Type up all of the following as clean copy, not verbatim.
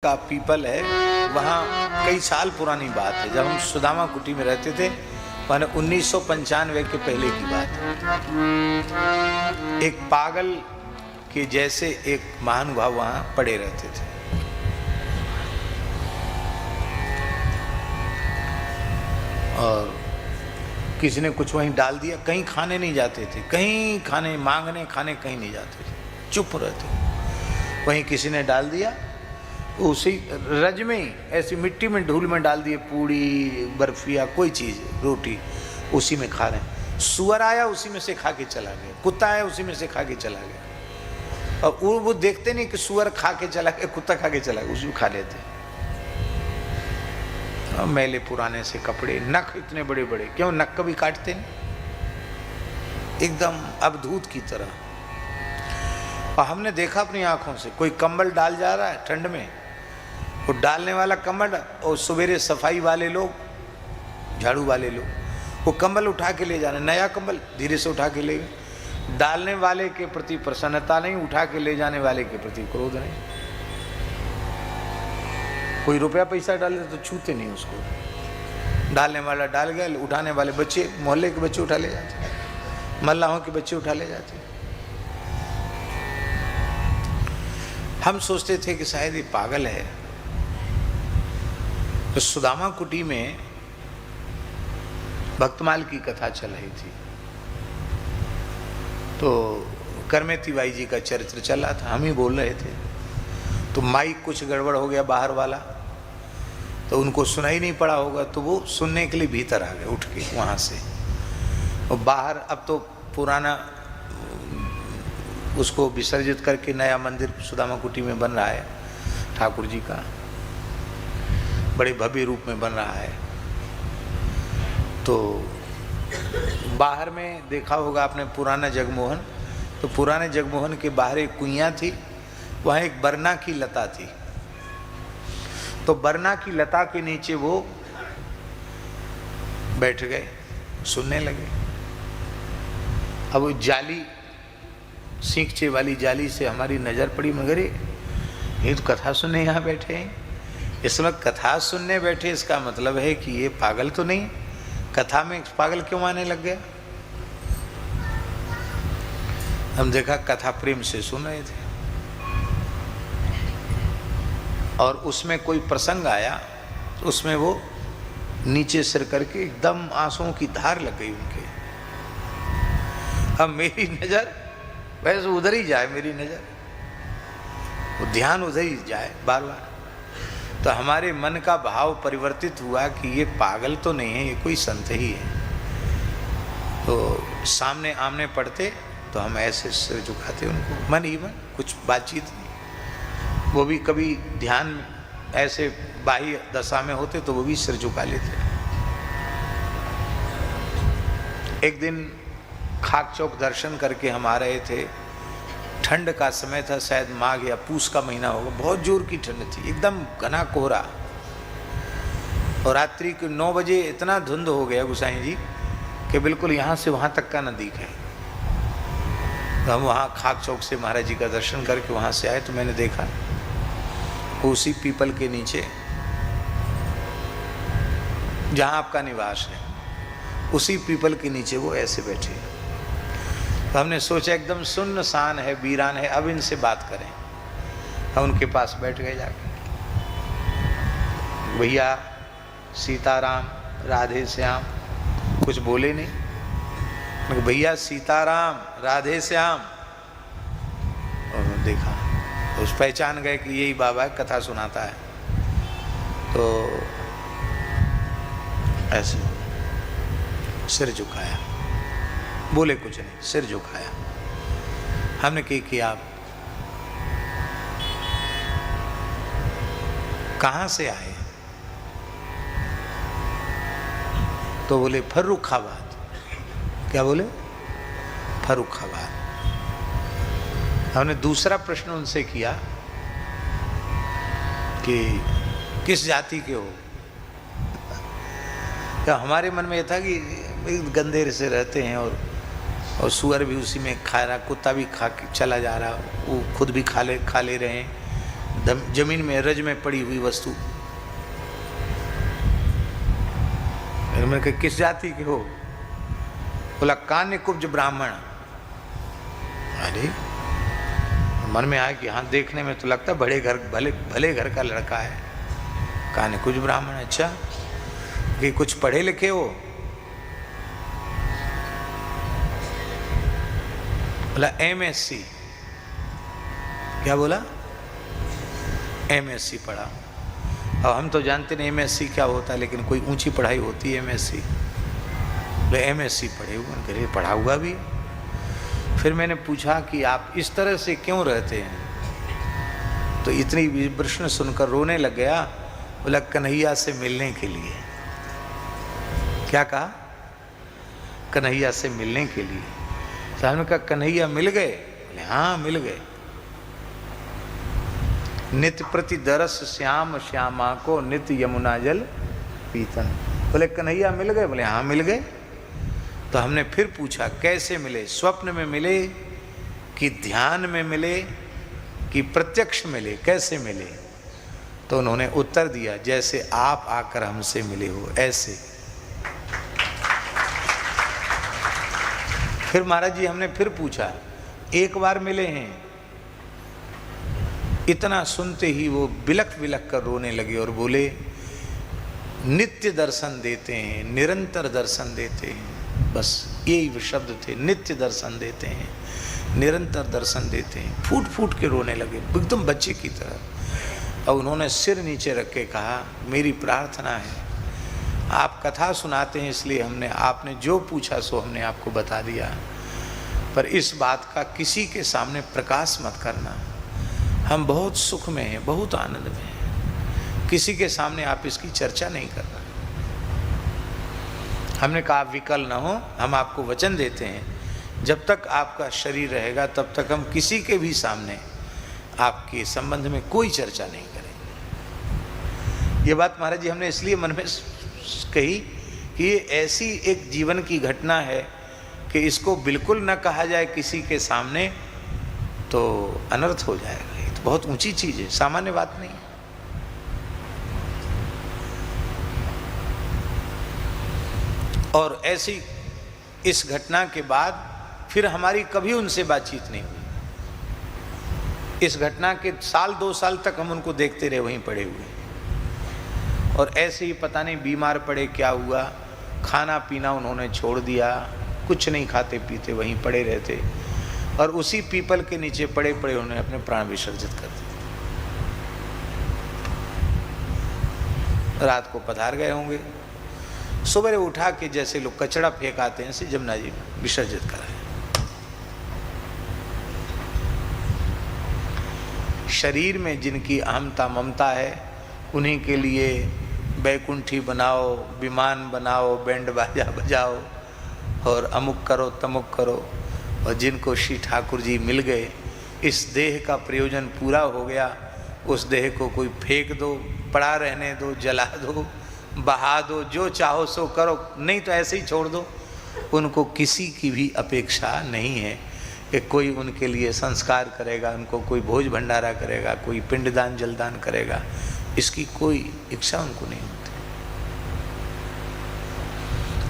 का पीपल है, वहाँ कई साल पुरानी बात है, जब हम सुदामा कुटी में रहते थे, माने 1995 के पहले की बात है। एक पागल के जैसे एक महानुभाव वहाँ पड़े रहते थे। और किसी ने कुछ वहीं डाल दिया, कहीं खाने नहीं जाते थे, कहीं खाने मांगने खाने कहीं नहीं जाते थे, चुप रहते। वहीं किसी ने डाल दिया, उसी रज में ही ऐसी मिट्टी में धूल में डाल दिए, पूड़ी बर्फिया कोई चीज़ रोटी उसी में खा रहे हैं। सुअर आया उसी में से खा के चला गया, कुत्ता आया उसी में से खा के चला गया। और वो देखते नहीं कि सुअर खा के चला गया, कुत्ता खा के चला गया, उसी में खा लेते। मैले पुराने से कपड़े, नख इतने बड़े बड़े, क्यों नख कभी काटते नहीं, एकदम अवधूत की तरह। और हमने देखा अपनी आंखों से, कोई कंबल डाल जा रहा है ठंड में, वो डालने वाला कंबल, और सवेरे सफाई वाले लोग, झाड़ू वाले लोग, वो कंबल उठा के ले जा रहे, नया कंबल धीरे से उठा के ले गए। डालने वाले के प्रति प्रसन्नता नहीं, उठा के ले जाने वाले के प्रति क्रोध नहीं। कोई रुपया पैसा डाले तो छूते नहीं उसको, डालने वाला डाल गया, उठाने वाले बच्चे, मोहल्ले के बच्चे उठा ले जाते, मल्लाहों के बच्चे उठा ले जाते। हम सोचते थे कि शायद ये पागल है। तो सुदामा कुटी में भक्तमाल की कथा चल रही थी, तो करमेती बाई जी का चरित्र चल रहा था, हम ही बोल रहे थे। तो माइक कुछ गड़बड़ हो गया बाहर वाला, तो उनको सुनाई नहीं पड़ा होगा, तो वो सुनने के लिए भीतर आ गए उठ के वहाँ से। और बाहर अब तो पुराना उसको विसर्जित करके नया मंदिर सुदामा कुटी में बन रहा है, ठाकुर जी का बड़े भव्य रूप में बन रहा है। तो बाहर में देखा होगा आपने पुराना जगमोहन, तो पुराने जगमोहन के बाहर एक कुइयाँ थी, वहाँ एक बरना की लता थी। तो बरना की लता के नीचे वो बैठ गए, सुनने लगे। अब वो जाली, सींखचे वाली जाली से हमारी नज़र पड़ी, मगर ये तो कथा सुनने यहाँ बैठे हैं। इस वक्त कथा सुनने बैठे, इसका मतलब है कि ये पागल तो नहीं, कथा में पागल क्यों आने लग गया। हम देखा कथा प्रेम से सुन रहे थे, और उसमें कोई प्रसंग आया, उसमें वो नीचे सिर करके एकदम आंसुओं की धार लग गई उनके। अब मेरी नज़र वैसे उधर ही जाए, मेरी नज़र, वो ध्यान उधर ही जाए बार बार। तो हमारे मन का भाव परिवर्तित हुआ कि ये पागल तो नहीं है, ये कोई संत ही है। तो सामने आमने पड़ते तो हम ऐसे सिर झुकाते उनको, मन ही मन, कुछ बातचीत नहीं। वो भी कभी ध्यान ऐसे बाह्य दशा में होते तो वो भी सिर झुका लेते। एक दिन खाक चौक दर्शन करके हम आ रहे थे, ठंड का समय था, शायद माघ या पूस का महीना होगा, बहुत जोर की ठंड थी, एकदम घना कोहरा। और रात्रि के 9 बजे इतना धुंध हो गया गोसाई जी कि बिल्कुल यहाँ से वहाँ तक का न दिखे। तो हम वहाँ खाक चौक से महाराज जी का दर्शन करके वहाँ से आए, तो मैंने देखा उसी पीपल के नीचे जहाँ आपका निवास है, उसी पीपल के नीचे वो ऐसे बैठे। तो हमने सोचा एकदम सुन्नसान है, वीरान है, अब इनसे बात करें। हम उनके पास बैठ गए जाकर, भैया सीताराम राधे श्याम, कुछ बोले नहीं। भैया सीताराम राधे श्याम, और देखा उस पहचान गए कि यही बाबा कथा सुनाता है। तो ऐसे सिर झुकाया, बोले कुछ नहीं, सिर झुकाया। हमने किया आप कहाँ से आए? तो बोले फर्रुखाबाद। क्या बोले? फर्रुखाबाद। हमने दूसरा प्रश्न उनसे किया कि किस जाति के हो? क्या हमारे मन में यह था कि गंधेर से रहते हैं, और सुअर भी उसी में खा रहा, कुत्ता भी खा के चला जा रहा, वो खुद भी खा ले रहे हैं, जमीन में रज में पड़ी हुई वस्तु। मैंने कहा किस जाति के हो? बोला कान्य कुब्ज ब्राह्मण। अरे मन में आया कि हाँ देखने में तो लगता भले घर का लड़का है। कान्य कुब्ज ब्राह्मण, अच्छा कि कुछ पढ़े लिखे हो? बोला MSc। क्या बोला? MSc पढ़ा। अब हम तो जानते नहीं MSc क्या होता है, लेकिन कोई ऊंची पढ़ाई होती है MSc। बोले MSc पढ़े हुए, पढ़ा हुआ भी। फिर मैंने पूछा कि आप इस तरह से क्यों रहते हैं? तो इतनी प्रश्न सुनकर रोने लग गया। बोला कन्हैया से मिलने के लिए। क्या कहा? कन्हैया से मिलने के लिए। साहब ने कहा कन्हैया मिल गए? बोले हाँ मिल गए। नित्य प्रति दरस श्याम श्यामा को नित्य यमुना जल पीतन। बोले कन्हैया मिल गए? बोले हाँ मिल गए। तो हमने फिर पूछा कैसे मिले? स्वप्न में मिले कि ध्यान में मिले कि प्रत्यक्ष मिले, कैसे मिले? तो उन्होंने उत्तर दिया जैसे आप आकर हमसे मिले हो ऐसे। फिर महाराज जी हमने फिर पूछा, एक बार मिले हैं? इतना सुनते ही वो बिलख बिलख कर रोने लगे और बोले नित्य दर्शन देते हैं, निरंतर दर्शन देते हैं। बस यही शब्द थे, नित्य दर्शन देते हैं, निरंतर दर्शन देते हैं। फूट फूट के रोने लगे एकदम बच्चे की तरह। और उन्होंने सिर नीचे रख के कहा मेरी प्रार्थना है, आप कथा सुनाते हैं इसलिए हमने आपने जो पूछा सो हमने आपको बता दिया, पर इस बात का किसी के सामने प्रकाश मत करना। हम बहुत सुख में हैं, बहुत आनंद में हैं, किसी के सामने आप इसकी चर्चा नहीं करना। हमने कहा आप विकल न हो, हम आपको वचन देते हैं जब तक आपका शरीर रहेगा तब तक हम किसी के भी सामने आपके संबंध में कोई चर्चा नहीं करेंगे। ये बात महाराज जी हमने इसलिए मन में कही कि ये ऐसी एक जीवन की घटना है कि इसको बिल्कुल न कहा जाए किसी के सामने तो अनर्थ हो जाएगा। ये तो बहुत ऊंची चीज है, सामान्य बात नहीं। और ऐसी इस घटना के बाद फिर हमारी कभी उनसे बातचीत नहीं हुई। इस घटना के साल 2 साल तक हम उनको देखते रहे वहीं पड़े हुए, और ऐसे ही पता नहीं बीमार पड़े क्या हुआ, खाना पीना उन्होंने छोड़ दिया, कुछ नहीं खाते पीते वहीं पड़े रहते, और उसी पीपल के नीचे पड़े पड़े उन्होंने अपने प्राण विसर्जित कर दिए। रात को पधार गए होंगे, सुबह उठा के जैसे लोग कचड़ा फेंक आते हैं ऐसे जमुना जी में विसर्जित कराए। शरीर में जिनकी अहमता ममता है उन्हीं के लिए बैकुंठी बनाओ, विमान बनाओ, बैंड बाजा बजाओ और अमुक करो तमुक करो, और जिनको श्री ठाकुर जी मिल गए, इस देह का प्रयोजन पूरा हो गया, उस देह को कोई फेंक दो, पड़ा रहने दो, जला दो, बहा दो, जो चाहो सो करो, नहीं तो ऐसे ही छोड़ दो। उनको किसी की भी अपेक्षा नहीं है कि कोई उनके लिए संस्कार करेगा, उनको कोई भोज भंडारा करेगा, कोई पिंडदान जलदान करेगा, इसकी कोई इच्छा उनको नहीं होती।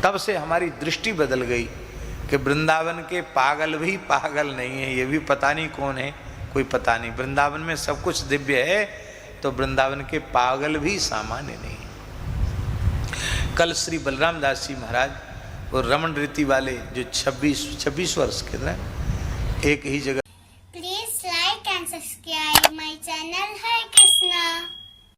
तब से हमारी दृष्टि बदल गई कि वृंदावन के पागल भी पागल नहीं है, ये भी पता नहीं कौन है, कोई पता नहीं। वृंदावन में सब कुछ दिव्य है तो वृंदावन के पागल भी सामान्य नहीं है। कल श्री बलराम दास जी महाराज और रमन रीति वाले जो 26 वर्ष के ना एक ही जगह। Please like and subscribe my channel Hare Krishna.